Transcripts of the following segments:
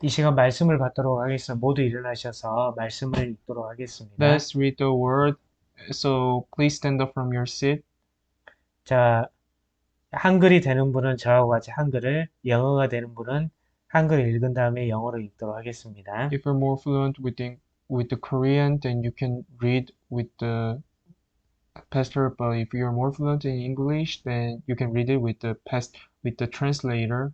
이 시간 말씀을 받도록 하겠습니다. 모두 일어나셔서 말씀을 읽도록 하겠습니다. Let's read the word. So please stand up from your seat. 자, 한글이 되는 분은 저하고 같이 한글을, 영어가 되는 분은 한글을 읽은 다음에 영어로 읽도록 하겠습니다. If you're more fluent with the Korean, then you can read with the pastor. But if you're more fluent in English, then you can read it with the translator.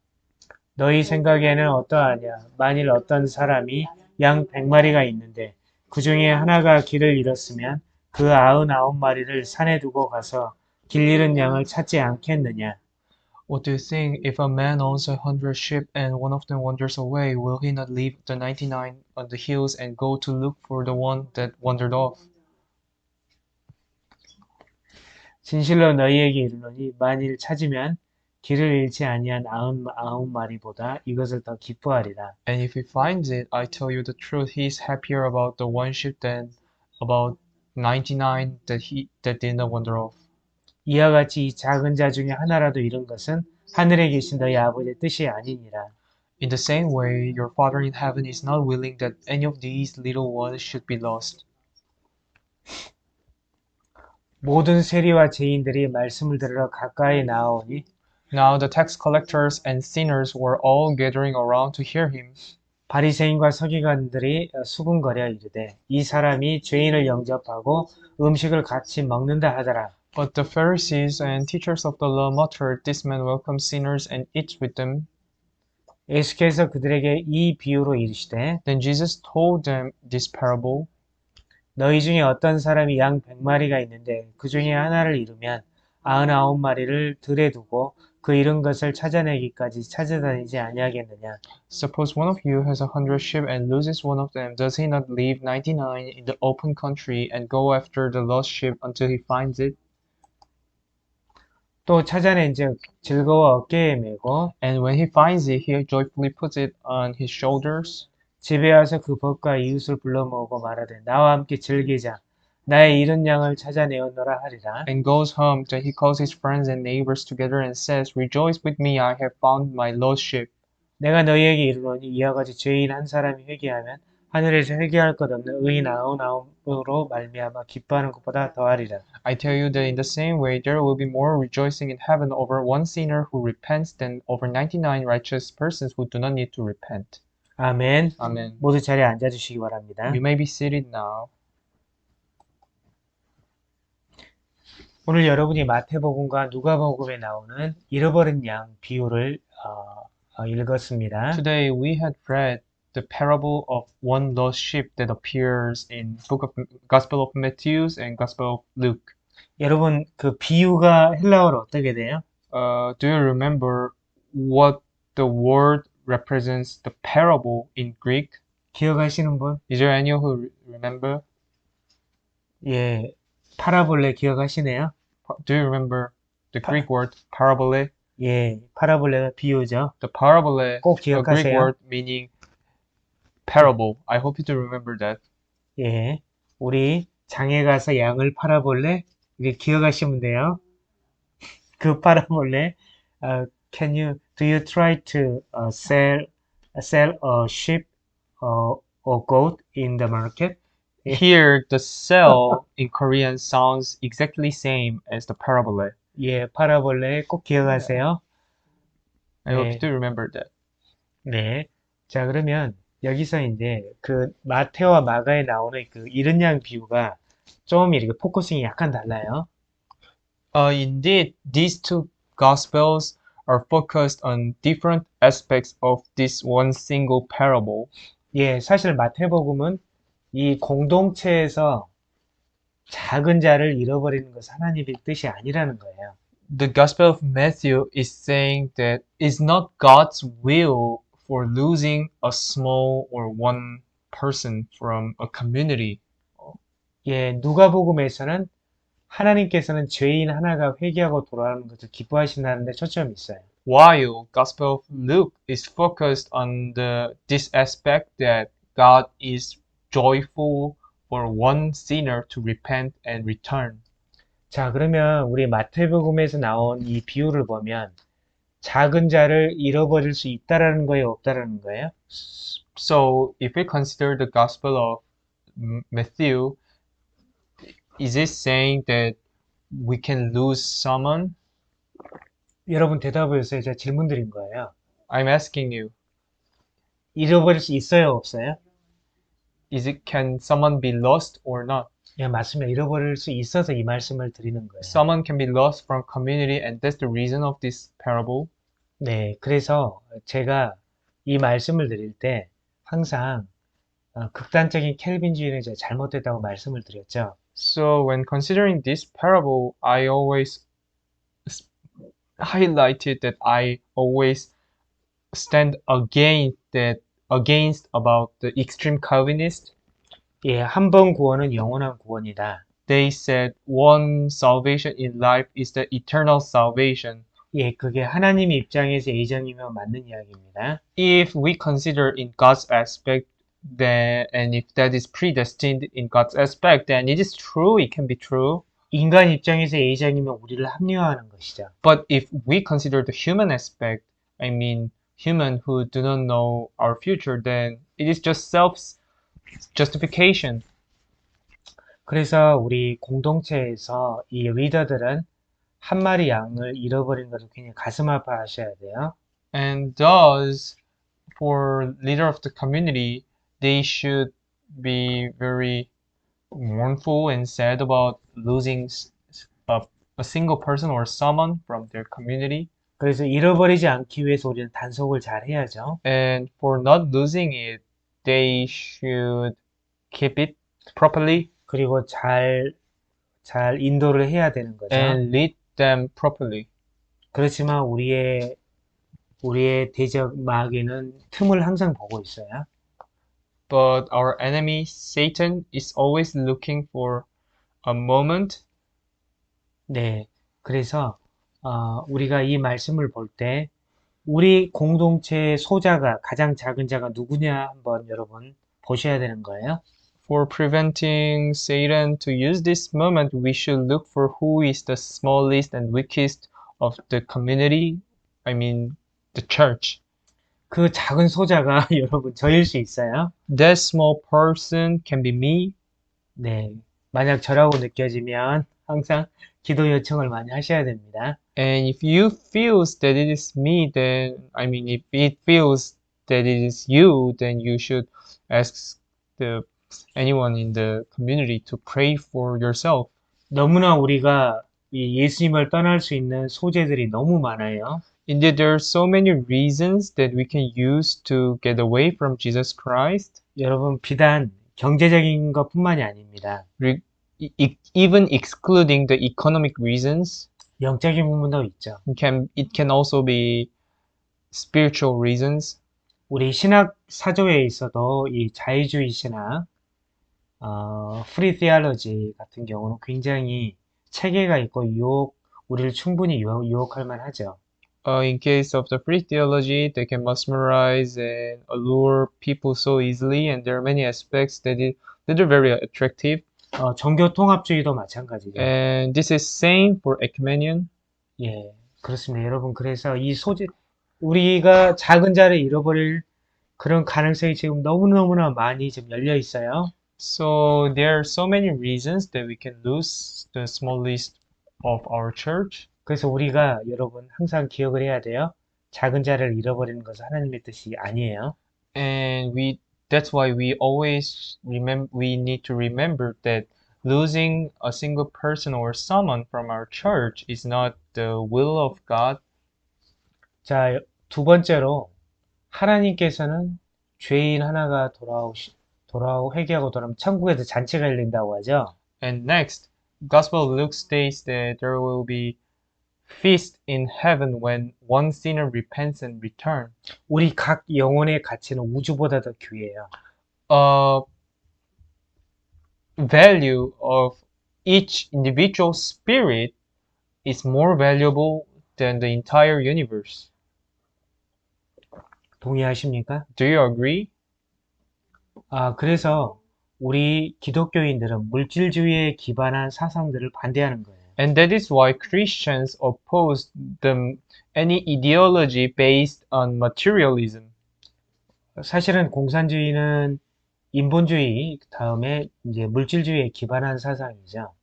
너희 생각에는 어떠하냐? 만일 어떤 사람이 양 100마리가 있는데 그 중에 하나가 길을 잃었으면 그 99마리를 산에 두고 가서 길 잃은 양을 찾지 않겠느냐? What do you think? If a man owns 100 sheep and one of them wanders away, will he not leave the 99 on the hills and go to look for the one that wandered off? 진실로 너희에게 이르노니 만일 찾으면 길을 잃지 아니한 99마리보다 이것을 더 기뻐하리라. And if he finds it, I tell you the truth, he is happier about the one sheep than about 99 that did not wander off. 이와 같이 이 작은 자 중에 하나라도 잃은 것은 하늘에 계신 너희 아버지의 뜻이 아니니라. In the same way, your Father in heaven is not willing that any of these little ones should be lost. 모든 세리와 죄인들이 말씀을 들으러 가까이 나아오니 Now the tax collectors and sinners were all gathering around to hear him. 바리새인과 서기관들이 수군거려 이르되 이 사람이 죄인을 영접하고 음식을 같이 먹는다 하더라. But the Pharisees and teachers of the law muttered, "This man welcomes sinners and eats with them." 예수께서 그들에게 이 비유로 이르시되 Then Jesus told them this parable. 너희 중에 어떤 사람이 양 100마리가 있는데 그 중에 하나를 잃으면 99마리를 들에 두고 그 잃은 것을 찾아내기까지 찾아다니지 아니하겠느냐. Suppose one of you has 100 sheep and loses one of them. Does he not leave 99 in the open country and go after the lost sheep until he finds it? 또 찾아낸즉 즐거워 어깨에 메고 And when he finds it, he joyfully puts it on his shoulders. 집에 와서 그 벗과 이웃을 불러 모으고 말하되 나와 함께 즐기자. 나의 잃은 양을 찾아내었노라 하리라. And goes home. Then he calls his friends and neighbors together and says, "Rejoice with me, I have found my lost sheep." 내가 너희에게 이르노니 이와 같이 죄인 한 사람이 회개하면 하늘에서 회개할 것 없는 의인 99으로 말미암아 기뻐하는 것보다 더하리라. I tell you that in the same way there will be more rejoicing in heaven over one sinner who repents than over 99 righteous persons who do not need to repent. 아멘. Amen. 모두 자리에 앉아주시기 바랍니다. You may be seated now. 오늘 여러분이 마태복음과 누가복음에 나오는 잃어버린 양 비유를 읽었습니다. Today we had read the parable of one lost sheep that appears in book of Gospel of Matthew and Gospel of Luke. 여러분 그 비유가 헬라어로 어떻게 돼요? Do you remember what the word represents the parable in Greek? 기억하시는 분? Is there anyone who remember? 예, 파라볼레 기억하시네요? Do you remember the Greek word parabole? 예, 파라볼레가 비유죠. The parabole, 꼭 a Greek 기억하세요. word meaning parable. I hope you do remember that. 예, 우리 장에 가서 양을 팔아볼래? 이게 기억하시면 돼요. 그 파라볼레, do you try to sell a sheep or goat in the market? Here, the sell in Korean sounds exactly same as the parabole. 예, 파라볼레 꼭 기억하세요. I hope 네. you do remember that. 네. 자, 그러면 여기서 이제 그 마태와 마가에 나오는 그 잃은 양 비유가 좀 이렇게 포커싱이 약간 달라요. Indeed, these two gospels are focused on different aspects of this one single parable. 예, 사실 마태복음은 이 공동체에서 작은 자를 잃어버리는 것은 하나님의 뜻이 아니라는 거예요. The Gospel of Matthew is saying that it's not God's will for losing a small or one person from a community. 예, 누가복음에서는 하나님께서는 죄인 하나가 회개하고 돌아오는 것을 기뻐하신다는 데 초점이 있어요. While Gospel of Luke is focused on this aspect that God is joyful for one sinner to repent and return. 자, 그러면 우리 마태복음에서 나온 이 비유를 보면 작은 자를 잃어버릴 수 있다라는 거예요, 없다라는 거예요? So if we consider the Gospel of Matthew, is it saying that we can lose someone? 여러분 대답을 해주세요. 제가 질문 드린 거예요. I'm asking you, 잃어버릴 수 있어요, 없어요? can someone be lost or not? 예, 맞습니다. 잃어버릴 수 있어서 이 말씀을 드리는 거예요. Someone can be lost from community, and that's the reason of this parable. 네, 그래서 제가 이 말씀을 드릴 때 항상 극단적인 켈빈주의는 제가 잘못됐다고 말씀을 드렸죠. So when considering this parable, I always highlighted that I always stand against about the extreme Calvinist. 예, 한 번 구원은 영원한 구원이다. They said one salvation in life is the eternal salvation. 예, 그게 하나님 입장에서 예정이면 맞는 이야기입니다. If we consider in God's aspect, then and if that is predestined in God's aspect, then it is true. It can be true. 인간 입장에서 예정이면 우리를 합리화하는 것이죠. But if we consider the human aspect, I mean human who do not know our future, then it is just self-justification. 그래서 우리 공동체에서 이 리더들은 한 마리 양을 잃어버린 것을 굉장히 가슴 아파하셔야 돼요. And thus, for leader of the community, they should be very mournful and sad about losing a single person or someone from their community. 그래서 잃어버리지 않기 위해서 우리는 단속을 잘 해야죠. And for not losing it, they should keep it properly 그리고 잘 인도를 해야 되는 거죠. and lead them properly. 그렇지만 우리의 대적 마귀는 틈을 항상 보고 있어요. But our enemy, Satan, is always looking for a moment. 네, 그래서 우리가 이 말씀을 볼 때 우리 공동체의 소자가 가장 작은 자가 누구냐 한번 여러분 보셔야 되는 거예요. For preventing Satan to use this moment, we should look for who is the smallest and weakest of the community, I mean the church. 그 작은 소자가 여러분 저일 수 있어요. That small person can be me. 네, 만약 저라고 느껴지면 항상 기도 요청을 많이 하셔야 됩니다. And if you feels that it is me, then I mean if it feels that it is you, then you should ask anyone in the community to pray for yourself. 너무나 우리가 이 예수님을 떠날 수 있는 소재들이 너무 많아요. Indeed, there are so many reasons that we can use to get away from Jesus Christ. 여러분 비단 경제적인 것뿐만이 아닙니다. Even excluding the economic reasons, 영적인 부분도 있죠. it can also be spiritual reasons. 우리 신학 사조에 있어도 이 자유주의 신학, 프리 티올로지 같은 경우는 굉장히 체계가 있고 우리를 충분히 유혹할 만하죠. In case of the free theology, they can mesmerize and allure people so easily, and there are many aspects that are very attractive. 종교 통합주의도 마찬가지죠. And this is same for ecumenion. 예, 그렇습니다. 여러분, 그래서 이 우리가 작은 자를 잃어버릴 그런 가능성이 지금 너무너무나 많이 지금 열려 있어요. So there are so many reasons that we can lose the smallest of our church. 그래서 우리가 여러분 항상 기억을 해야 돼요. 작은 자를 잃어버리는 것은 하나님의 뜻이 아니에요. And that's why we always we need to remember that losing a single person or someone from our church is not the will of God. 자, 두 번째로 하나님께서는 죄인 하나가 돌아오고 회개하고 돌아오면 천국에서 잔치가 열린다고 하죠. And next, Gospel of Luke states that there will be feast in heaven when one sinner repents and returns. 우리 각 영혼의 가치는 우주보다 더 귀해요. Value of each individual spirit is more valuable than the entire universe. 동의하십니까? Do you agree? 그래서 우리 기독교인들은 물질주의에 기반한 사상들을 반대하는 거예요. And that is why Christians oppose any ideology based on materialism. 사실은 공산주의는 인본주의 다음에 이제 물질주의에 기반한 사상이죠.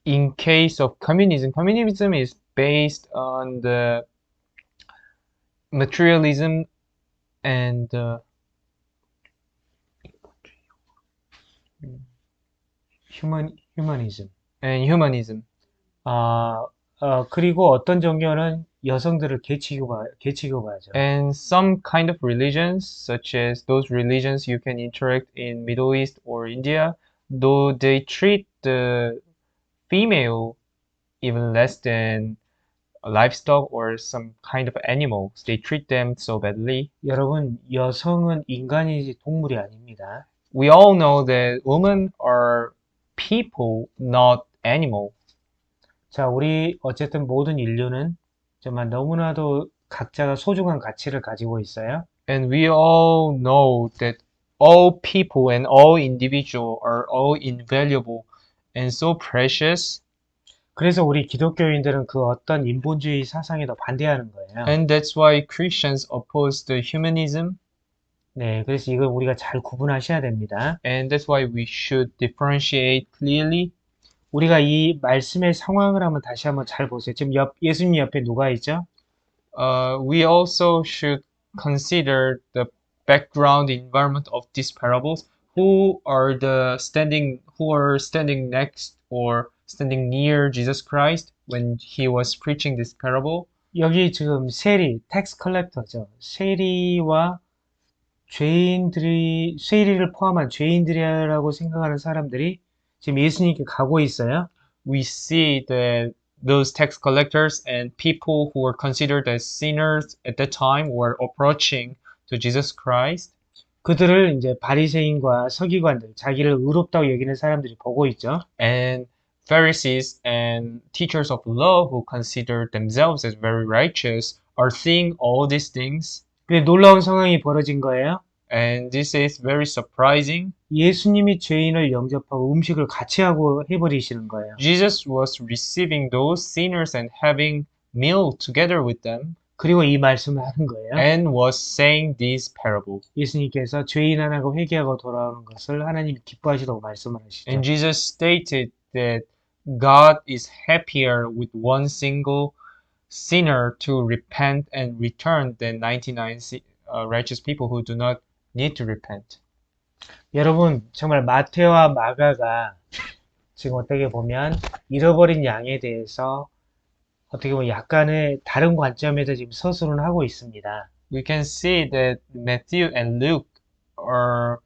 In case of communism, communism is based on the materialism and 휴머니즘. humanism. 그리고 어떤 종교는 여성들을 계층화하죠. And some kind of religions, such as those religions you can interact in Middle East or India, though they treat the female even less than a livestock or some kind of animals. They treat them so badly. 여러분, 여성은 인간이지 동물이 아닙니다. We all know that women are people, not animal. 자, 우리 어쨌든 모든 인류는 정말 너무나도 각자가 소중한 가치를 가지고 있어요. And we all know that all people and all individual are all invaluable and so precious. 그래서 우리 기독교인들은 그 어떤 인본주의 사상에도 반대하는 거예요. And that's why Christians oppose the humanism. 네, 그래서 이걸 우리가 잘 구분하셔야 됩니다. And that's why we should differentiate clearly. 우리가 이 말씀의 상황을 한번 다시 한번 잘 보세요. 지금 예수님 옆에 누가 있죠? We also should consider the background environment of these parables. Who are standing next or standing near Jesus Christ when he was preaching this parable? 여기 지금 텍스 컬렉터죠. 세리와 세리를 포함한 죄인들이라고 생각하는 사람들이 지금 예수님께 가고 있어요. We see that those tax collectors and people who were considered as sinners at that time were approaching to Jesus Christ. 그들을 이제 바리새인과 서기관들, 자기를 의롭다고 여기는 사람들이 보고 있죠. And Pharisees and teachers of law who considered themselves as very righteous are seeing all these things. 근데 놀라운 상황이 벌어진 거예요. And this is very surprising. 예수님이 죄인을 영접하고 음식을 같이 하고 해버리시는 거예요. Jesus was receiving those sinners and having meal together with them. 그리고 이 말씀을 하는 거예요. And was saying this parable. 예수님께서 죄인 하나가 회개하고 돌아오는 것을 하나님 기뻐하시다고 말씀을 하시죠. And Jesus stated that God is happier with one single sinner to repent and return than 99 righteous people who do not need to repent. 여러분, 정말 마태와 마가가 지금 어떻게 보면 잃어버린 양에 대해서 어떻게 보면 약간의 다른 관점에서 지금 서술을 하고 있습니다. We can see that Matthew and Luke are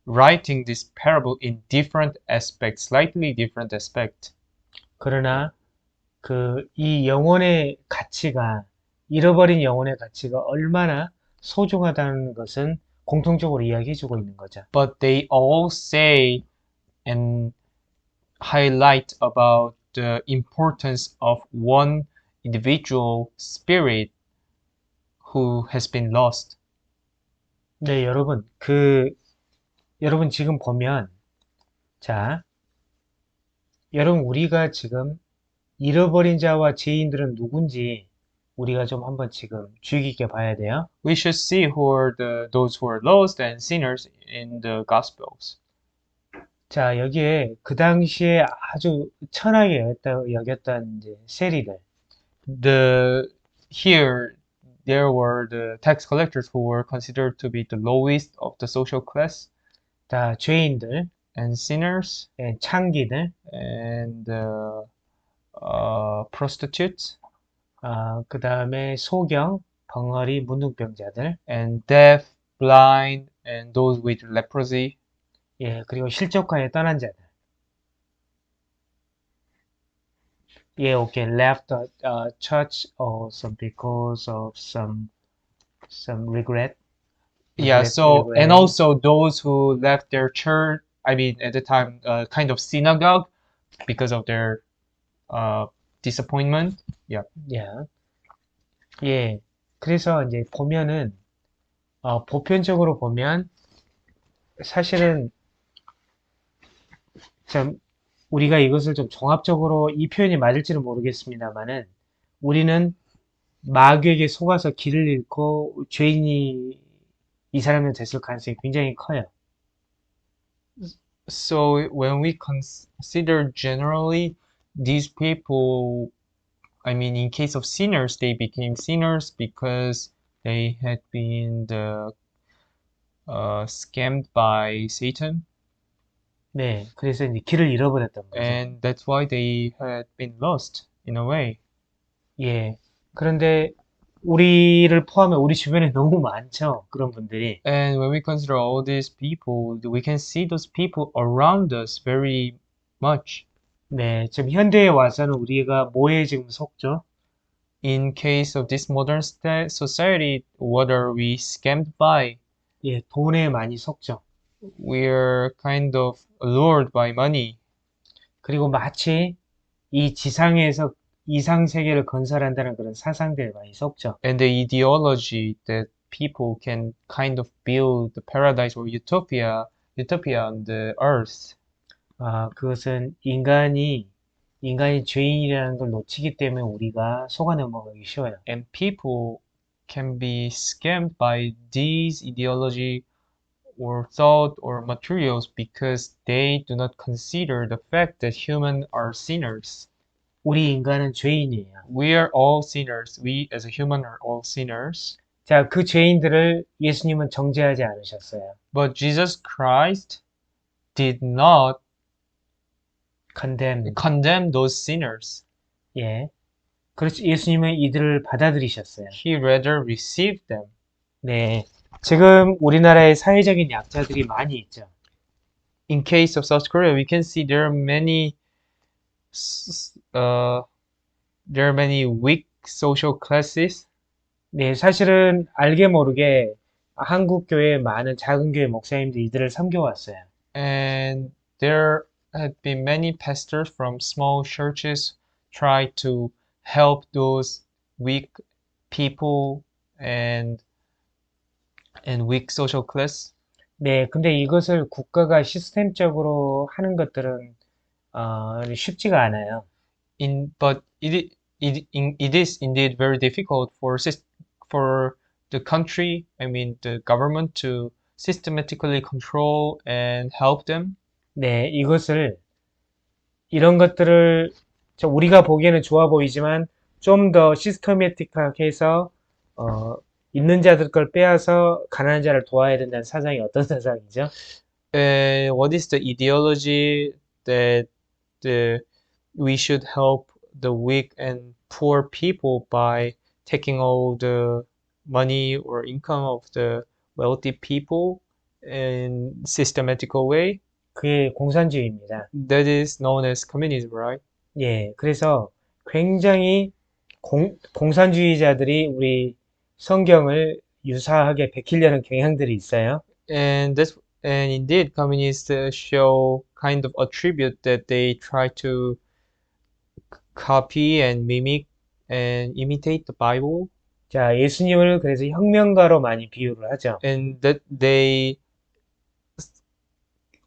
writing this parable in different aspects, slightly different aspect. 그러나 이 영혼의 가치가, 잃어버린 영혼의 가치가 얼마나 소중하다는 것은 공통적으로 이야기해주고 있는 거죠. But they all say and highlight about the importance of one individual spirit who has been lost. 네, 여러분, 여러분 지금 보면, 자, 여러분 우리가 지금 잃어버린 자와 죄인들은 누군지 우리가 좀 한번 지금 주의 깊게 봐야 돼요. We should see who are those who are lost and sinners in the Gospels. 자, 여기에 그 당시에 아주 천하게 여겼던 이제 세리들. Here there were the tax collectors who were considered to be the lowest of the social class. 다 죄인들, And sinners 창기들, and prostitutes 그 다음에 소경, 벙어리, 문둥병자들, and deaf, blind, and those with leprosy. 예, 그리고 실족하에 떠난 자들. 예, okay, left the church also because of some regret. Yeah, so and also those who left their church, I mean at the time kind of synagogue because of their disappointment. Yeah. 예. 예. 그래서 이제 보면은 보편적으로 보면 사실은 참 우리가 이것을 좀 종합적으로 이 표현이 맞을지는 모르겠습니다만은 우리는 마귀에게 속아서 길을 잃고 죄인이 이 사람이 됐을 가능성이 굉장히 커요. So when we consider generally, these people, I mean, in case of sinners, they became sinners because they had been scammed by Satan, 네, 그래서 이제 길을 잃어버렸던 거죠. and that's why they had been lost in a way. 예. 그런데 우리를 포함해 우리 주변에 너무 많죠. 그런 분들이. And when we consider all these people, we can see those people around us very much. 네, 지금 현대에 와서는 우리가 뭐에 지금 속죠? In case of this modern society, what are we scammed by? 예, 돈에 많이 속죠. We're kind of lured by money. 그리고 마치 이 지상에서 이상 세계를 건설한다는 그런 사상들에 많이 속죠. And the ideology that people can kind of build the paradise or utopia on the earth. 아, 그것은 인간이 죄인이라는 걸 놓치기 때문에 우리가 속아 넘어가기 쉬워요. And people can be scammed by these ideology or thought or materials because they do not consider the fact that humans are sinners. 우리 인간은 죄인이에요. We are all sinners. We as a human are all sinners. 자, 그 죄인들을 예수님은 정죄하지 않으셨어요. But Jesus Christ did not condemn those sinners. 예. 그렇지, 예수님은 이들을 받아들이셨어요. He rather received them. 네. 지금 우리나라에 사회적인 약자들이 많이 있죠. In case of South Korea, we can see there are many weak social classes. 네, 사실은 알게 모르게 한국 교회 많은 작은 교회 목사님들이 이들을 섬겨왔어요. And there had been many pastors from small churches try to help those weak people and weak social class. 네, 근데 이것을 국가가 시스템적으로 하는 것들은 쉽지가 않아요. But it is indeed very difficult for the country, I mean the government, to systematically control and help them. 네, 이런 것들을 우리가 보기에는 좋아 보이지만 좀 더 시스테매틱하게 해서 있는 자들 걸 빼앗아 가난한 자를 도와야 된다는 사상이 어떤 사상이죠? What is the ideology that we should help the weak and poor people by taking all the money or income of the wealthy people in systematical way? 그게 공산주의입니다. That is known as communism, right? 예, 그래서 굉장히 공산주의자들이 우리 성경을 유사하게 베끼려는 경향들이 있어요. And indeed, communists show kind of attribute that they try to copy and mimic and imitate the Bible, 자, 예수님을 그래서 혁명가로 많이 비유를 하죠. and that they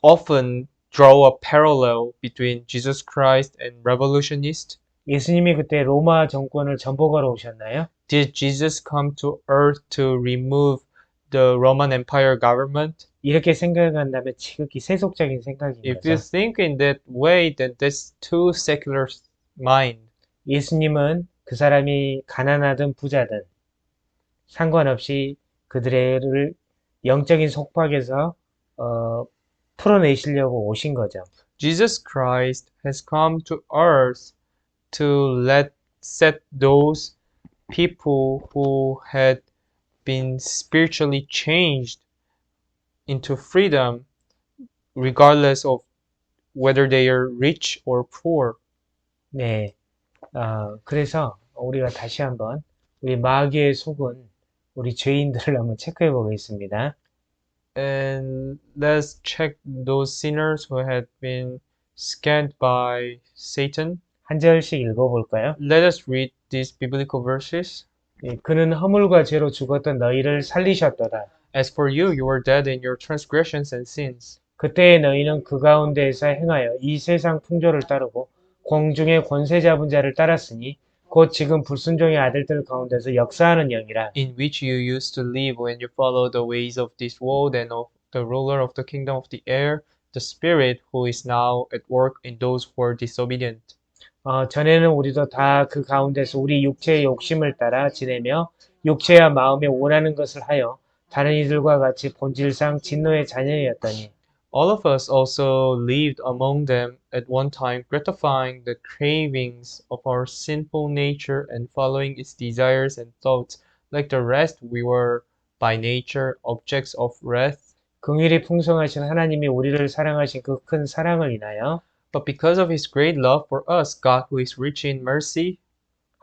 often draw a parallel between Jesus Christ and revolutionists. 예수님이 그때 로마 정권을 전복하러 오셨나요? Did Jesus come to earth to remove the Roman Empire government? 이렇게 생각한다면 지극히 세속적인 생각인 If you 거죠. think in that way, then that's too secular mind. 예수님은 그 사람이 가난하든 부자든 상관없이 그들을 영적인 속박에서 풀어내시려고 오신 거죠. Jesus Christ has come to earth to set those people who had been spiritually changed into freedom, regardless of whether they are rich or poor. 네, 그래서 우리가 다시 한번 우리 마귀의 속은 우리 죄인들을 한번 체크해 보겠습니다. And let's check those sinners who had been scammed by Satan. 한 절씩 읽어볼까요? Let us read these biblical verses. 예, 그는 허물과 죄로 죽었던 너희를 살리셨도다. As for you, you were dead in your transgressions and sins. 그때에 너희는 그 가운데에서 행하여 이 세상 풍조를 따르고 공중의 권세 잡은 자를 따랐으니 곧 지금 불순종의 아들들 가운데서 역사하는 영이라. in which you used to live when you followed the ways of this world and of the ruler of the kingdom of the air, the spirit who is now at work in those who are disobedient. 전에는 우리도 다 그 가운데서 우리 육체의 욕심을 따라 지내며 육체와 마음에 원하는 것을 하여 다른 이들과 같이 본질상 진노의 자녀였더니 All of us also lived among them at one time, gratifying the cravings of our sinful nature and following its desires and thoughts. Like the rest, we were by nature objects of wrath. 긍휼이 풍성하신 하나님이 우리를 사랑하신 그 큰 사랑을 인하여 But because of his great love for us, God, who is rich in mercy,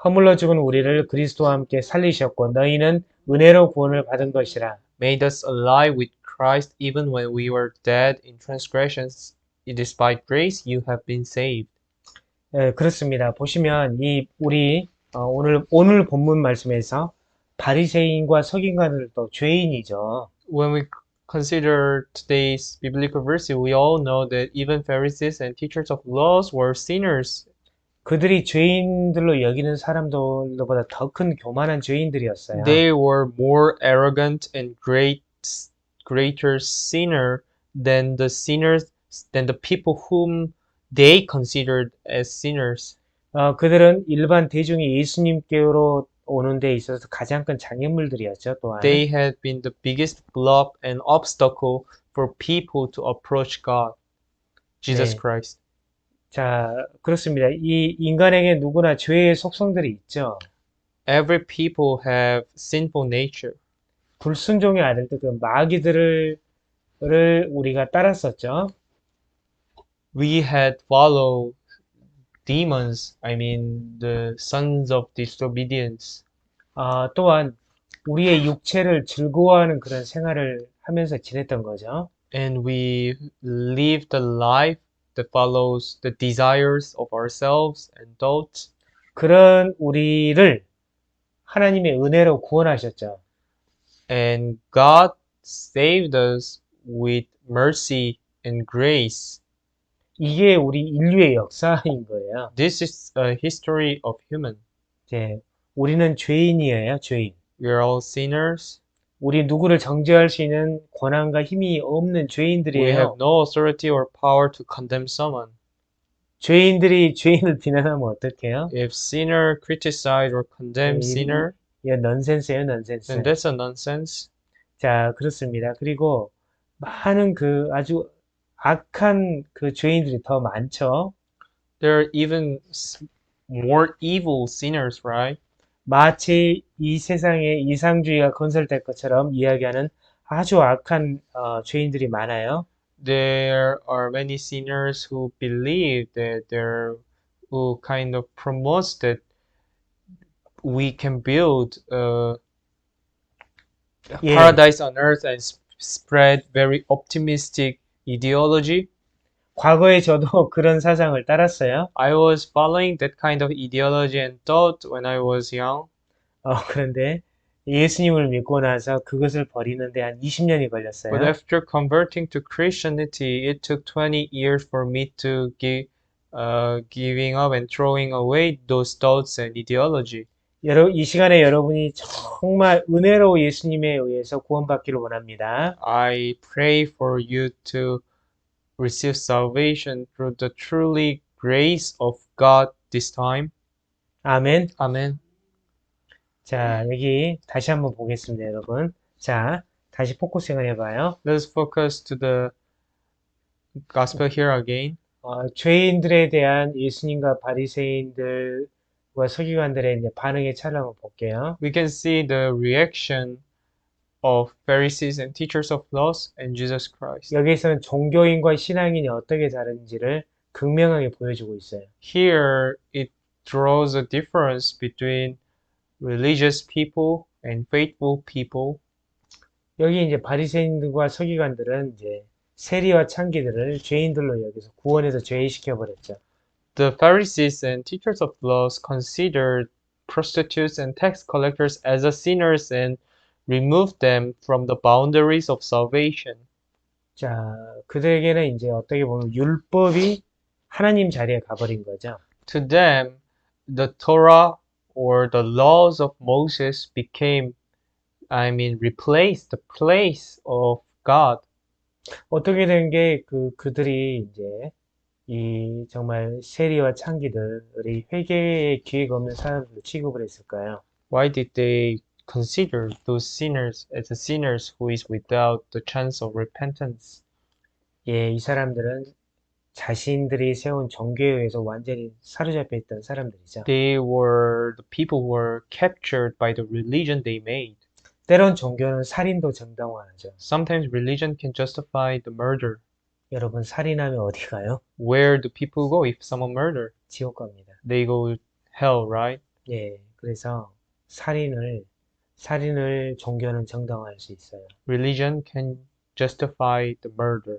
허물러 죽은 우리를 그리스도와 함께 살리셨고 너희는 은혜로 구원을 받은 것이라. made us alive with Christ even when we were dead in transgressions. It is by grace you have been saved. 그렇습니다. 보시면 우리 오늘 본문 말씀에서 바리새인과 서기관들도 죄인이죠. When we consider today's biblical verse, we all know that even Pharisees and teachers of laws were sinners. 그들이 죄인들로 여기는 사람들보다 더 큰 교만한 죄인들이었어요. They were more arrogant and greater sinner than the people whom they considered as sinners. 그들은 일반 대중이 예수님께로 오는 데 있어서 가장 큰 장애물들이었죠, 또한. They had been the biggest block and obstacle for people to approach God, Jesus 네. Christ. 자, 그렇습니다. 이 인간에게 누구나 죄의 속성들이 있죠. Every people have sinful nature. 불순종의 아들들, 그 마귀들을 우리가 따랐었죠. We had followed demons, I mean the sons of disobedience. 또한 우리의 육체를 즐거워하는 그런 생활을 하면서 지냈던 거죠. And we lived a life that follows the desires of ourselves and thoughts. 그런 우리를 하나님의 은혜로 구원하셨죠. And God saved us with mercy and grace. 이게 우리 인류의 역사인 거예요. This is a history of human. 이제 우리는 죄인이에요, 죄인. We are all sinners. 우리 누구를 정죄할 수 있는 권한과 힘이 없는 We have 죄인들이에요. no authority or power to condemn someone. 죄인들이 죄인을 비난하면 어떡해요? If sinner criticize or condemn sinner, 이거 넌센스예요, 넌센스. then that's a nonsense. 자, 그렇습니다. 그리고 많은 그 아주 악한 그 죄인들이 더 많죠. There are even more evil sinners, right? 마치 이 세상에 이상주의가 건설될 것처럼 이야기하는 아주 악한 죄인들이 많아요. There are many sinners who believe that who kind of promotes that we can build a 예, paradise on earth and spread very optimistic ideology. 과거에 저도 그런 사상을 따랐어요. I was following that kind of ideology and thought when I was young. 그런데 예수님을 믿고 나서 그것을 버리는데 한 20년이 But 걸렸어요. after converting to Christianity, it took 20 years for me to giving up and throwing away those thoughts and ideology. 이 시간에 여러분이 정말 은혜로 예수님에 의해서 구원받기를 원합니다. I pray for you to receive salvation through the truly grace of God this time. 아멘. Amen. 자, 여기 다시 한번 보겠습니다, 여러분. 자, 다시 포커싱을 해봐요. Let's focus to the gospel here again. 죄인들에 대한 예수님과 바리새인들과 서기관들의 이제 반응의 차를 한번 볼게요. We can see the reaction of Pharisees and teachers of laws and Jesus Christ. 여기에서는 종교인과 신앙인이 어떻게 다른지를 극명하게 보여주고 있어요. Here it draws a difference between religious people and faithful people. 여기 이제 바리새인들과 서기관들은 이제 세리와 창기들을 죄인들로 여기서 구원해서 죄의시켜 버렸죠. The Pharisees and teachers of laws considered prostitutes and tax collectors as sinners and removed them from the boundaries of salvation. 자, 그들에게는 이제 어떻게 보면 율법이 하나님 자리에 가버린 거죠. To them, the Torah or the laws of Moses became, replaced the place of God. 어떻게 된 게 그들이 이제 이 정말 세리와 창기들이 회개의 기회가 없는 사람들로 취급을 했을까요? Why did they consider those sinners as the sinners who is without the chance of repentance? 예, 이 사람들은 자신들이 세운 종교에 의해서 완전히 사로잡혀 있던 사람들이죠. The people were captured by the religion they made. 때론 종교는 살인도 정당화하죠. Sometimes religion can justify the murder. 여러분, 살인하면 어디 가요? Where do people go if someone murder? 지옥 갑니다. They go hell, right? 예, 그래서 살인을 종교는 정당화할 수 있어요. Religion can justify the murder.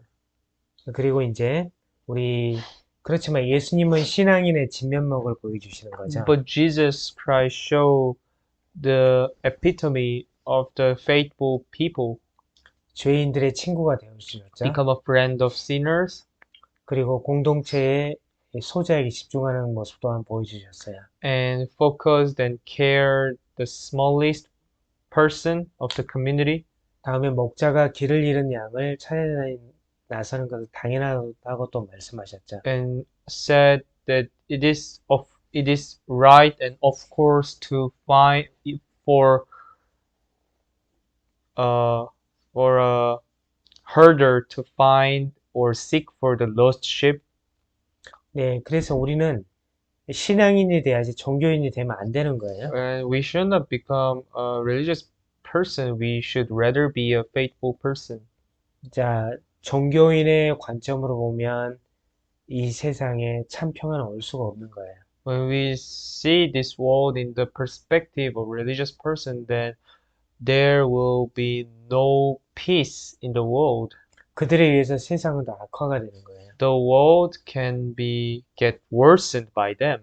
그리고 이제 그렇지만 예수님은 신앙인의 진면목을 보여주시는 거죠. But Jesus Christ showed the epitome of the faithful people, 죄인들의 친구가 되어주셨죠. become a friend of sinners, 그리고 공동체의 소자에게 집중하는 모습 또한 보여주셨어요. and focused and cared the smallest person of the community. 다음에 목자가 길을 잃은 양을 찾아 나서는 것은 당연하다고 또 말씀하셨죠. And said that it is right and of course to find for uh for a herder to find or seek for the lost sheep. 네, 그래서 우리는 신앙인이 돼야지 종교인이 되면 안 되는 거예요. And we should not become a religious person. We should rather be a faithful person. 자, 종교인의 관점으로 보면 이 세상에 참 평안은 올 수가 없는 거예요. When we see this world in the perspective of religious person, then there will be no peace in the world. 그들에 의해서 세상은 더 악화가 되는 거예요. The world can get worsened by them.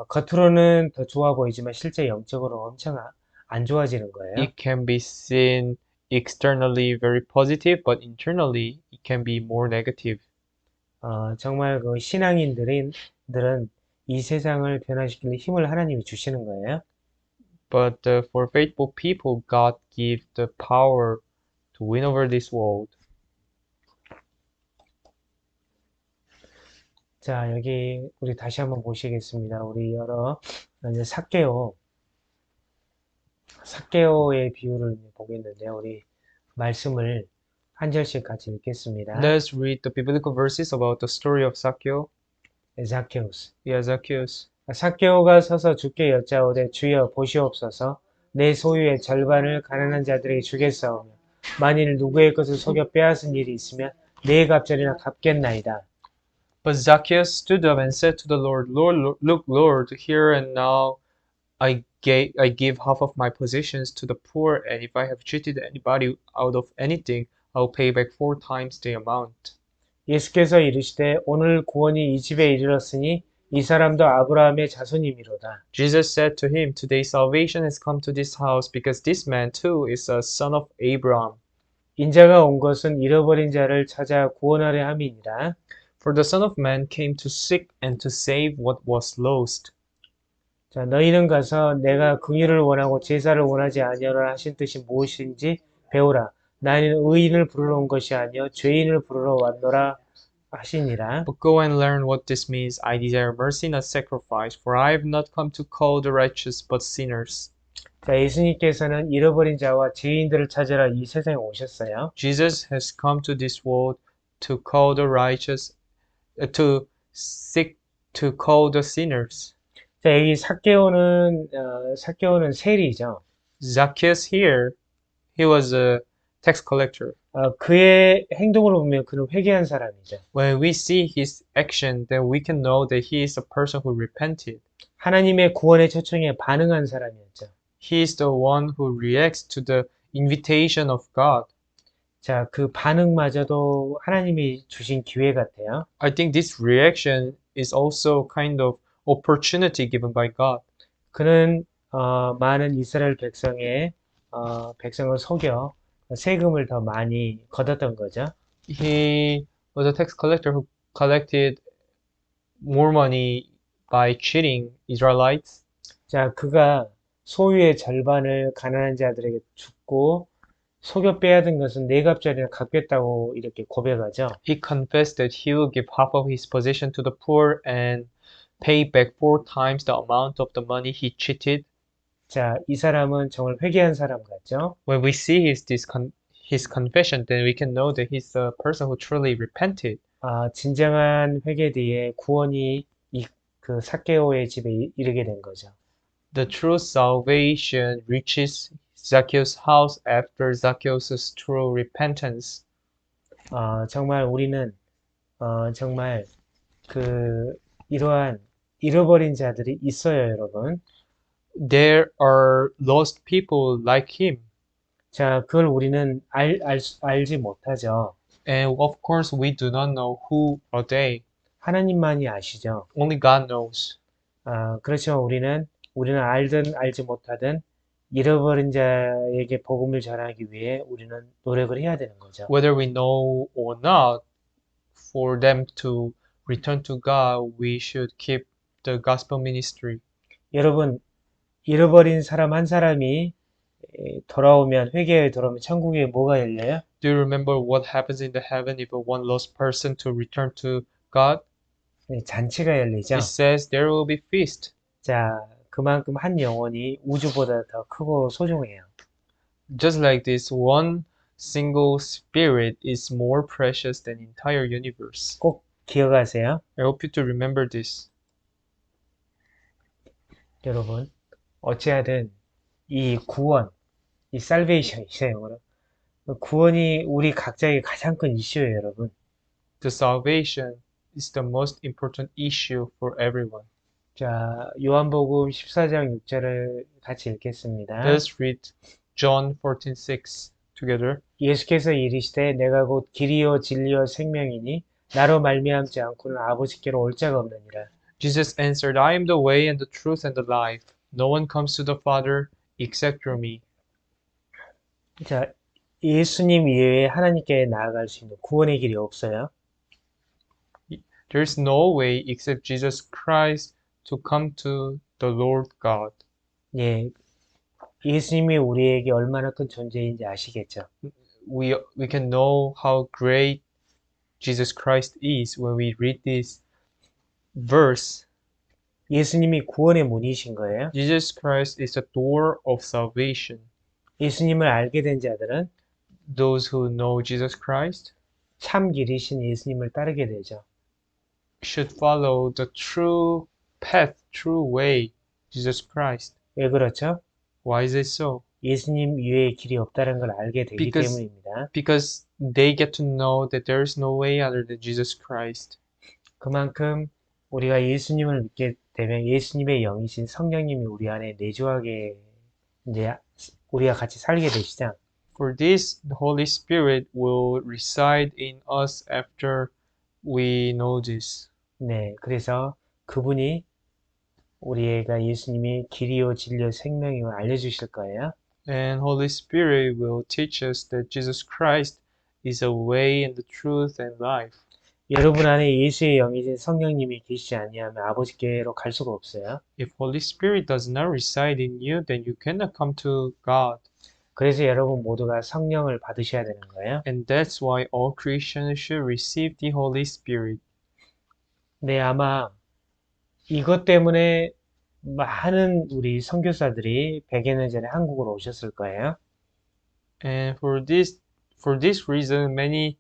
겉으로는 더 좋아 보이지만 실제 영적으로 엄청 안 좋아지는 거예요. It can be seen externally very positive, but internally it can be more negative. 정말 그 신앙인들은 이 세상을 변화시키는 힘을 하나님이 주시는 거예요. But for faithful people, God gives the power to win over this world. 자, 여기 우리 다시 한번 보시겠습니다. 우리 이제 삭개오의 비유를 보겠는데요. 우리 말씀을 한 절씩 같이 읽겠습니다. Let's read the biblical verses about the story of Zacchaeus. zacchaeus. Yeah, Zacchaeus. 삭개오가 서서 주께 여짜오되 주여 보시옵소서 내 소유의 절반을 가난한 자들에게 주겠사오며 만일 누구의 것을 속여 빼앗은 일이 있으면 네 갑절이나 갚겠나이다. But Zacchaeus stood up and said to the Lord, Look, Lord, here and now I give half of my possessions to the poor, and if I have cheated anybody out of anything, I'll pay back 4 times the amount. 예수께서 이르시되 오늘 구원이 이 집에 이르렀으니 이 사람도 아브라함의 자손이미로다. Jesus said to him, Today salvation has come to this house, because this man too is a son of Abraham. 인자가 온 것은 잃어버린 자를 찾아 구원하려 함이니라. For the Son of Man came to seek and to save what was lost. 자, 너희는 가서 내가 긍휼을 원하고 제사를 원하지 아니하노라 하신 뜻이 무엇인지 배우라. 나는 의인을 부르러 온 것이 아니요 죄인을 부르러 왔노라 하시니라. But go and learn what this means. I desire mercy, not sacrifice, for I have not come to call the righteous, but sinners. 자, 예수님께서는 잃어버린 자와 죄인들을 찾으러 이 세상에 오셨어요. Jesus has come to this world to call the righteous, to seek to call the sinners. 자, 여기 삭개오는 세리죠. Zacchaeus here, he was a tax collector. 그의 행동을 보면 그는 회개한 사람이죠. When we see his action, then we can know that he is a person who repented. 하나님의 구원의 초청에 반응한 사람이었죠. He is the one who reacts to the invitation of God. 자, 그 반응마저도 하나님이 주신 기회 같아요. I think this reaction is also kind of opportunity given by God. 그는 많은 이스라엘 백성을 속여 세금을 더 많이 걷었던 거죠. he was a tax collector who collected more money by cheating Israelites. 자, 그가 소유의 절반을 가난한 자들에게 줬고 속여 빼앗은 것은 네 갑절이나 갚겠다고 이렇게 고백하죠. He confessed that he will give half of his possession to the poor and pay back 4 times the amount of the money he cheated. 자, 이 사람은 정말 회개한 사람 같죠? When we see his confession, then we can know that he's a person who truly repented. 아, 진정한 회개 뒤에 구원이 그 삭개오의 집에 이르게 된 거죠. The true salvation reaches Zacchaeus' house after Zacchaeus' true repentance. 정말 우리는 정말 이러한 잃어버린 자들이 있어요, 여러분. There are lost people like him. 자, 그걸 우리는 알지 못하죠. And of course, we do not know who are they. 하나님만이 아시죠. Only God knows. 그렇지만 우리는 알든 알지 못하든 잃어버린 자에게 복음을 전하기 위해 우리는 노력을 해야 되는 거죠. Whether we know or not, for them to return to God, we should keep the gospel ministry. 여러분, 잃어버린 사람 한 사람이 돌아오면 회개에 돌아오면 천국에 뭐가 열려요? Do you remember what happens in the heaven if one lost person to return to God? 네, 잔치가 열리죠. It says there will be feast. 자, 그만큼 한 영혼이 우주보다 더 크고 소중해요. Just like this, one single spirit is more precious than entire universe. 꼭 기억하세요. I hope you to remember this. 여러분, 어찌하든 이 구원, 이 살베이션이죠, 영어로. 구원이 우리 각자의 가장 큰 이슈예요, 여러분. The salvation is the most important issue for everyone. 자, 요한복음 14장 6절을 같이 읽겠습니다. Let's read John 14:6 together. 예수께서 이르시되 내가 곧 길이요 진리요 생명이니 나로 말미암지 않고는 아버지께로 올 자가 없느니라. Jesus answered, I am the way and the truth and the life. No one comes to the Father except through me. 자, 예수님 이외에 하나님께 나아갈 수 있는 구원의 길이 없어요. There is no way except Jesus Christ to come to the Lord God. 예, 예수님이 우리에게 얼마나 큰 존재인지 아시겠죠? We can know how great Jesus Christ is when we read this verse. 예수님이 구원의 문이신 거예요. Jesus Christ is the door of salvation. 예수님을 알게 된 자들은 Those who know Jesus Christ 참 길이신 예수님을 따르게 되죠. should follow the true path, true way, Jesus Christ. 왜 그렇죠? Why is it so? 예수님 이외의 길이 없다는 걸 알게 되기 때문입니다. Because they get to know that there is no way other than Jesus Christ. 그만큼 우리가 예수님을 믿게 되면 예수님의 영이신 성령님이 우리 안에 내주하게 이제 우리가 같이 살게 되시죠. For this, the Holy Spirit will reside in us after we know this. 네, 그래서 그분이 우리가 예수님이 길이요 진리요 생명임을 알려주실 거예요. And Holy Spirit will teach us that Jesus Christ is a way and the truth and life. 여러분 안에 예수의 영이신 성령님이 계시지 아니하면 아버지께로 갈 수가 없어요. If Holy Spirit does not reside in you, then you cannot come to God. 그래서 여러분 모두가 성령을 받으셔야 되는 거예요. And that's why all Christians should receive the Holy Spirit. 네, 아마 이것 때문에 많은 우리 선교사들이 100여 년 전에 한국으로 오셨을 거예요. And for this reason, many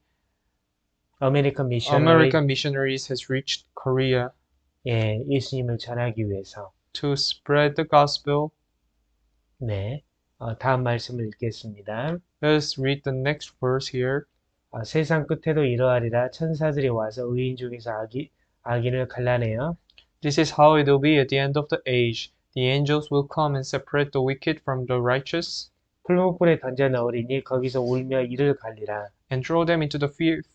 American missionaries has reached Korea 예, 예수님을 전하기 위해서. to spread the gospel. 네, 다음 말씀을 읽겠습니다. Let's read the next verse here. 세상 끝에도 이러하리라 천사들이 와서 의인 중에서 악인을 갈라내어 This is how it will be at the end of the age. The angels will come and separate the wicked from the righteous 풀무불에 던져 넣으리니 거기서 울며 이를 갈리라. and throw them into the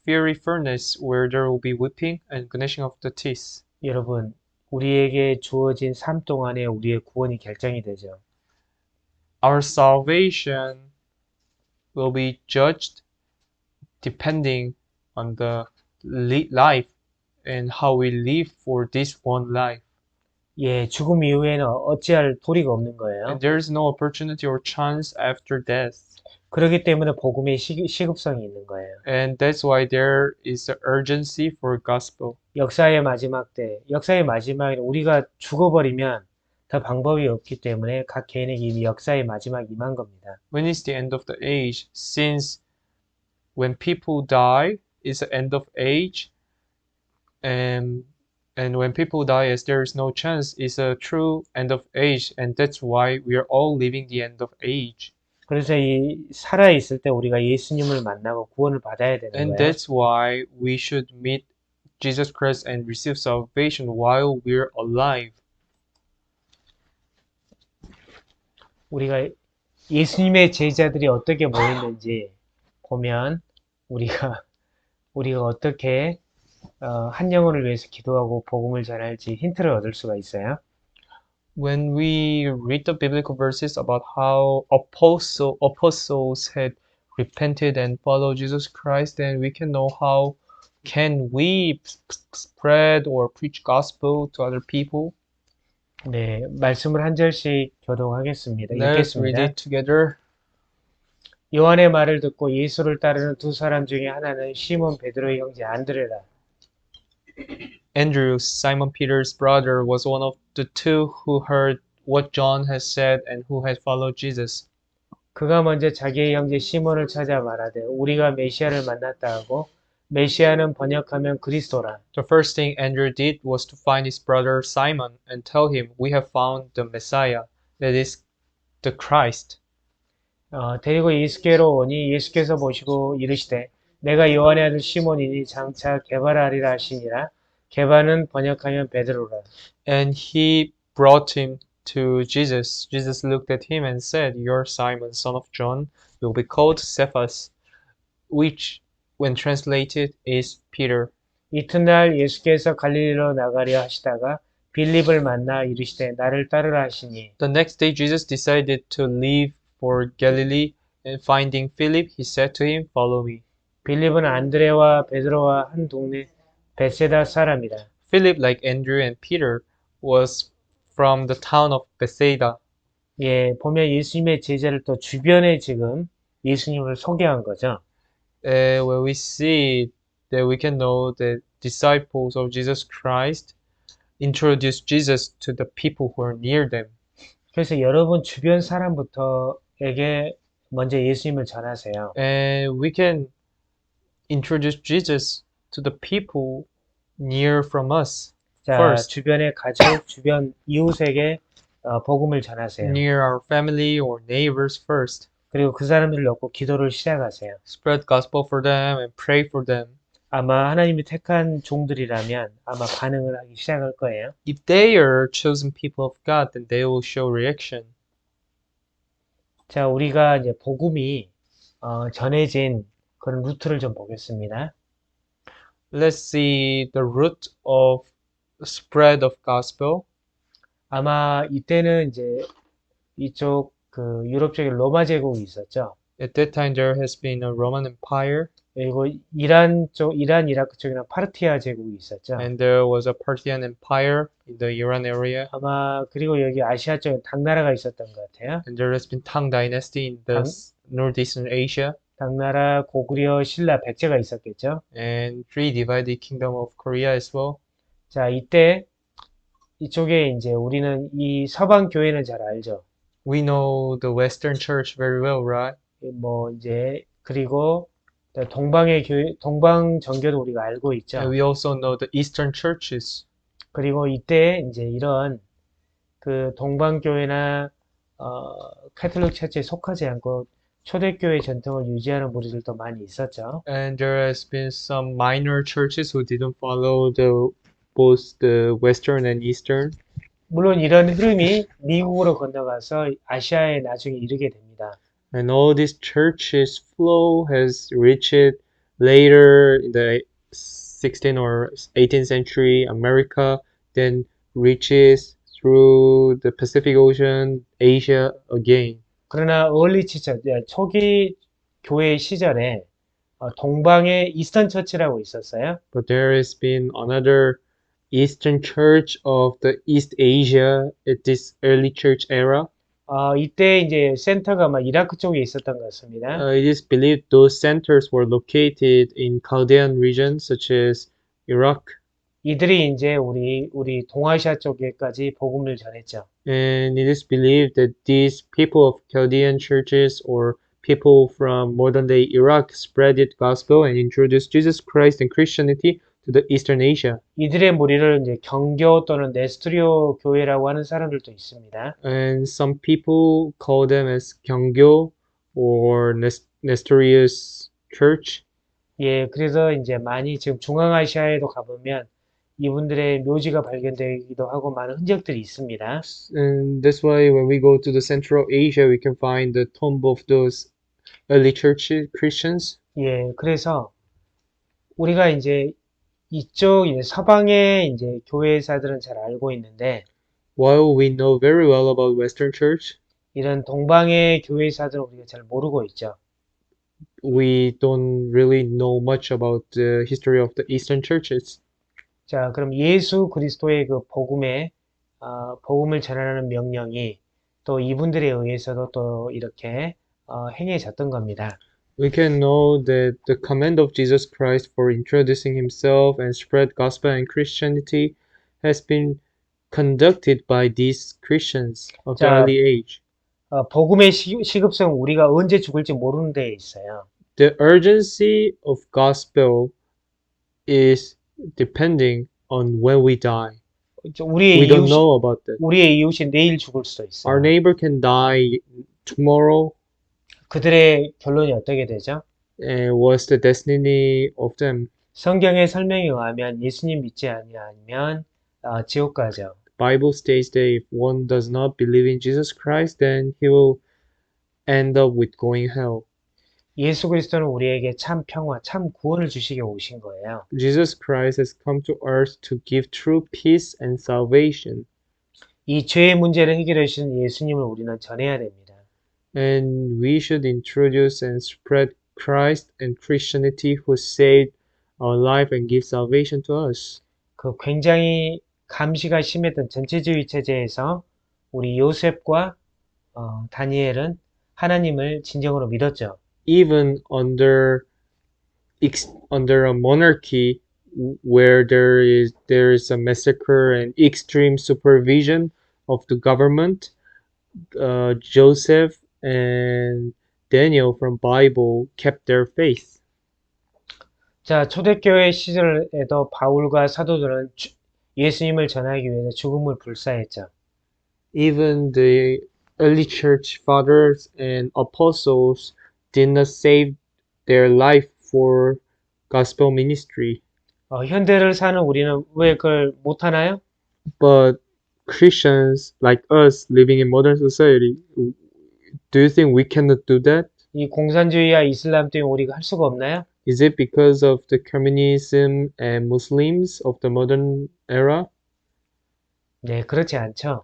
fiery furnace where there will be weeping and gnashing of the teeth. 여러분, 우리에게 주어진 삶 동안에 우리의 구원이 결정이 되죠. Our salvation will be judged depending on the life and how we live for this one life. 예, 죽음 이후에는 어찌할 도리가 없는 And 거예요. there is no opportunity or chance after death. 그렇기 때문에 복음의 시급성이 있는 거예요. And that's why there is an urgency for gospel. 역사의 마지막 때, 역사의 마지막에 우리가 죽어버리면 더 방법이 없기 때문에 각 개인에게 이미 역사의 마지막이 임한 겁니다. When is the end of the age? Since when people die, it's the end of age. And when people die, as there is no chance, it's a true end of age. And that's why we are all living the end of age. 그래서 이 살아 있을 때 우리가 예수님을 만나고 구원을 받아야 되는 And 거예요. that's why we should meet Jesus Christ and receive salvation while we're alive. 우리가 예수님의 제자들이 어떻게 모였는지 보면 우리가 어떻게 한 영혼을 위해서 기도하고 복음을 전할지 힌트를 얻을 수가 있어요. When we read the biblical verses about how apostles had repented and followed Jesus Christ, then we can know how can we spread or preach gospel to other people. 네, 말씀을 한 절씩 교독하겠습니다. Let's read 읽겠습니다. it together. 요한의 말을 듣고 예수를 따르는 두 사람 중에 하나는 시몬 베드로의 형제 안드레라. Andrew, Simon Peter's brother, was one of the two who heard what John had said and who had followed Jesus. 그가 먼저 자기의 형제 시몬을 찾아 말하되 우리가 메시아를 만났다 하고 메시아는 번역하면 그리스도라. The first thing Andrew did was to find his brother Simon and tell him, "We have found the Messiah, that is, the Christ." 데리고 예수께로 오니 예수께서 보시고 이르시되 내가 요한의 아들 시몬이니 장차 게바라 하리라 하시니라. 게바는 번역하면 베드로라. And he brought him to Jesus. Jesus looked at him and said, "You're Simon, son of John. You'll be called Cephas," which, when translated, is Peter. 이튿날 예수께서 갈릴리로 나가려 하시다가 빌립을 만나 이르시되 나를 따르라 하시니 The next day, Jesus decided to leave for Galilee, and finding Philip, he said to him, "Follow me." 빌립은 안드레와 베드로와 한 동네 베세다 사람이라. Philip, like Andrew and Peter, was from the town of Bethsaida. 예, 보면 예수님의 제자를 또 주변에 지금 예수님을 소개한 거죠. Where we see that we can know that disciples of Jesus Christ introduced Jesus to the people who are near them. 그래서 여러분 주변 사람부터에게 먼저 예수님을 전하세요. And we can introduce Jesus to the people near from us. 자, First. 주변의 가족, 주변 이웃에게 복음을 전하세요. Near our family or neighbors first. 그리고 그 사람들을 놓고 기도를 시작하세요. Spread gospel for them and pray for them. 아마 하나님이 택한 종들이라면 아마 반응을 하기 시작할 거예요. If they are chosen people of God, then they will show reaction. 자, 우리가 이제 복음이 전해진 그런 루트를 좀 보겠습니다. Let's see the root of spread of gospel. 아마 이때는 이제 이쪽 그 유럽 쪽에 로마 제국이 있었죠. At that time, there has been a Roman Empire, 그리고 이란 이라크 쪽에는 파르티아 제국이 있었죠. and there was a Parthian Empire in the Iran area, 아마 그리고 여기 아시아 쪽에 당나라가 있었던 것 같아요. and there has been Tang Dynasty in the Northeastern Asia, 당나라, 고구려, 신라, 백제가 있었겠죠. and three divided kingdom of Korea as well. 자, 이때 이쪽에 이제 우리는 이 서방 교회는 잘 알죠. We know the Western Church very well, right? 뭐 이제 그리고 동방의 교회, 동방 정교도 우리가 알고 있죠. And we also know the Eastern churches. 그리고 이때 이제 이런 그 동방 교회나 카톨릭 처치에 속하지 않고 초대교회 전통을 유지하는 무리들도 많이 있었죠. And there has been some minor churches who didn't follow both the Western and Eastern. 물론 이런 흐름이 미국으로 건너가서 아시아에 나중에 이르게 됩니다. And all these churches flow has reached later in the 16th or 18th century America, then reaches through the Pacific Ocean, Asia again. 그러나 early church, 초기 교회 시절에 동방에 이스턴 처치라고 있었어요. but there has been another Eastern Church of the East Asia at this early church era. 이때 이제 센터가 막 이라크 쪽에 있었던 것 같습니다. It is believed those centers were located in Chaldean regions such as Iraq, 이들이 이제 우리 동아시아 쪽에까지 복음을 전했죠. and it is believed that these people of Chaldean churches or people from modern day Iraq spread the gospel and introduced Jesus Christ and Christianity to the Eastern Asia. 이들의 무리를 이제 경교 또는 네스토리오 교회라고 하는 사람들도 있습니다. And some people call them as Gyeongyo or Nestorius Church. 예, 그래서 이제 많이 지금 중앙아시아에도 가보면 이분들의 묘지가 발견되기도 하고 많은 흔적들이 있습니다. And that's why when we go to the Central Asia, we can find the tomb of those early church Christians. 예, 그래서 우리가 이제 이쪽 이제 서방의 이제 교회사들은 잘 알고 있는데 While we know very well about Western Church, 이런 동방의 교회사들은 우리가 잘 모르고 있죠. we don't really know much about the history of the Eastern churches. 자, 그럼 예수 그리스도의 그 복음을 전하는 명령이 또 이분들에 의해서도 또 이렇게 행해졌던 겁니다. We can know that the command of Jesus Christ for introducing himself and spread gospel and Christianity has been conducted by these Christians of the 자, early age. 복음의 시급성은 우리가 언제 죽을지 모르는 데에 있어요. The urgency of gospel is depending on when we die. We don't know about that. 우리의 이웃이 내일 죽을 수도 있어요. Our neighbor can die tomorrow. 그들의 결론이 어떻게 되죠? And what's the destiny of them? 성경의 설명에 의하면 예수님 믿지 아니하면 지옥 가죠. Bible states that if one does not believe in Jesus Christ, then he will end up with going hell. 예수 그리스도는 우리에게 참 평화, 참 구원을 주시게 오신 거예요. Jesus Christ has come to earth to give true peace and salvation. 이 죄의 문제를 해결해 주신 예수님을 우리는 전해야 됩니다. And we should introduce and spread Christ and Christianity who saved our life and give salvation to us. 그 굉장히 감시가 심했던 전체주의 체제에서 우리 요셉과 다니엘은 하나님을 진정으로 믿었죠. Even under a monarchy where there is a massacre and extreme supervision of the government, Joseph and Daniel from Bible kept their faith. 자, 초대교회 시절에도 바울과 사도들은 예수님을 전하기 위해서 죽음을 불사했죠. Even the early church fathers and apostles did not save their life for gospel ministry. 현대를 사는 우리는 왜 그걸 못하나요? But Christians like us living in modern society, do you think we cannot do that? 이 공산주의와 이슬람 때문에 우리가 할 수가 없나요? Is it because of the communism and Muslims of the modern era? 네, 그렇지 않죠.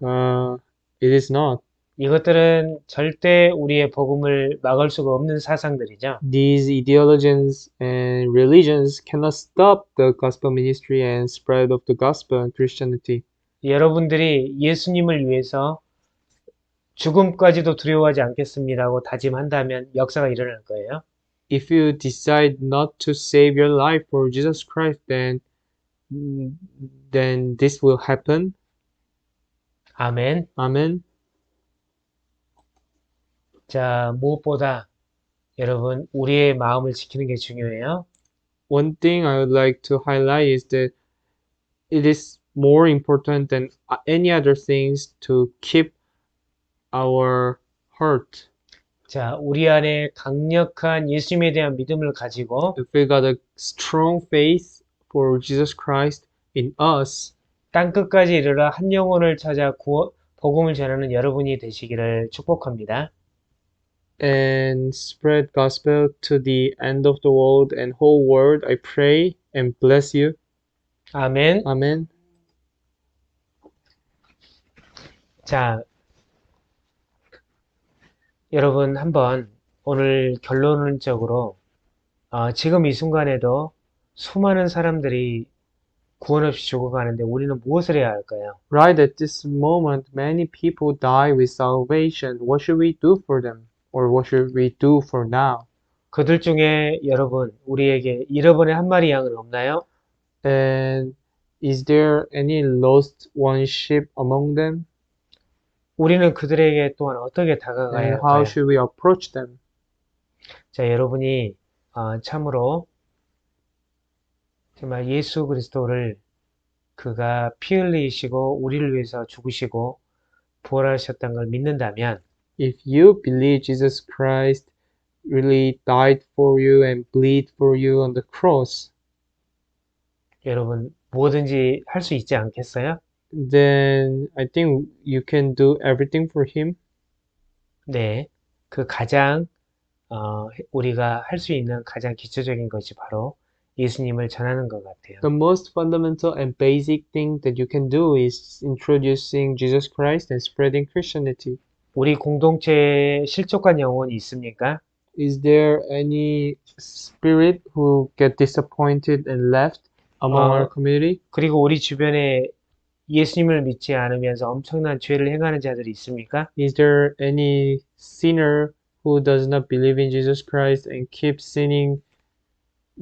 It is not. 이것들은 절대 우리의 복음을 막을 수가 없는 사상들이죠. These ideologies and religions cannot stop the gospel ministry and spread of the gospel and Christianity. 여러분들이 예수님을 위해서 죽음까지도 두려워하지 않겠습니다고 다짐한다면 역사가 일어날 거예요. If you decide not to save your life for Jesus Christ, then this will happen. 아멘. Amen. 자, 무엇보다 여러분 우리의 마음을 지키는 게 중요해요. One thing I would like to highlight is that it is more important than any other things to keep our heart. 자, 우리 안에 강력한 예수님에 대한 믿음을 가지고 If we got a strong faith for Jesus Christ in us, 땅끝까지 이르러 한 영혼을 찾아 복음을 전하는 여러분이 되시기를 축복합니다. and spread gospel to the end of the world and whole world, I pray and bless you. 아멘. Amen. 자, 여러분 한번 오늘 결론적으로 지금 이 순간에도 수많은 사람들이 구원 없이 죽어가는데 우리는 무엇을 해야 할까요? Right at this moment, many people die with salvation. What should we do for them? Or what should we do for now? 그들 중에 여러분, 우리에게 잃어버린 한 마리 양은 없나요? And is there any lost one sheep among them? 우리는 그들에게 또한 어떻게 다가가야 And how 할까요? should we approach them? 자, 여러분이 참으로 정말 예수 그리스도를 그가 피 흘리시고 우리를 위해서 죽으시고 부활하셨다는 걸 믿는다면 If you believe Jesus Christ really died for you and bled for you on the cross, 여러분 뭐든지 할 수 있지 않겠어요? then I think you can do everything for him. 네, 그 가장 우리가 할 수 있는 가장 기초적인 것이 바로 예수님을 전하는 것 같아요. The most fundamental and basic thing that you can do is introducing Jesus Christ and spreading Christianity. 우리 공동체에 실족한 영혼이 있습니까? Is there any spirit who get disappointed and left among our community? 그리고 우리 주변에 예수님을 믿지 않으면서 엄청난 죄를 행하는 자들이 있습니까? Is there any sinner who does not believe in Jesus Christ and keep sinning,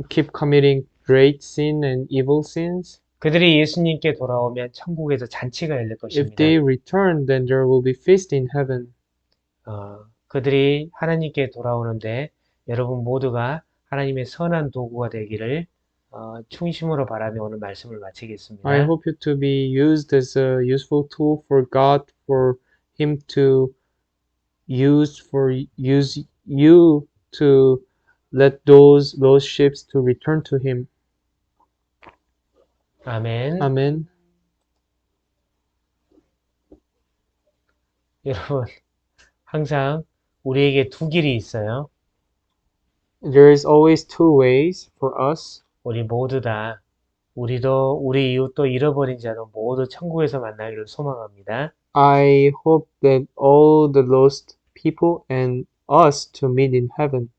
keep committing great sin and evil sins? 그들이 예수님께 돌아오면 천국에서 잔치가 열릴 If 것입니다. they return, then there will be feast in heaven. 그들이 하나님께 돌아오는데 여러분 모두가 하나님의 선한 도구가 되기를 충심으로 바라며 오늘 말씀을 마치겠습니다. I hope you to be used as a useful tool for God, for Him to use you to let those lost sheep to return to Him. 아멘. Amen. 여러분 항상 우리에게 두 길이 있어요. There is always two ways for us. 우리 모두 다 우리도 우리 이웃도 잃어버린 자도 모두 천국에서 만나기를 소망합니다. I hope that all the lost people and us to meet in heaven.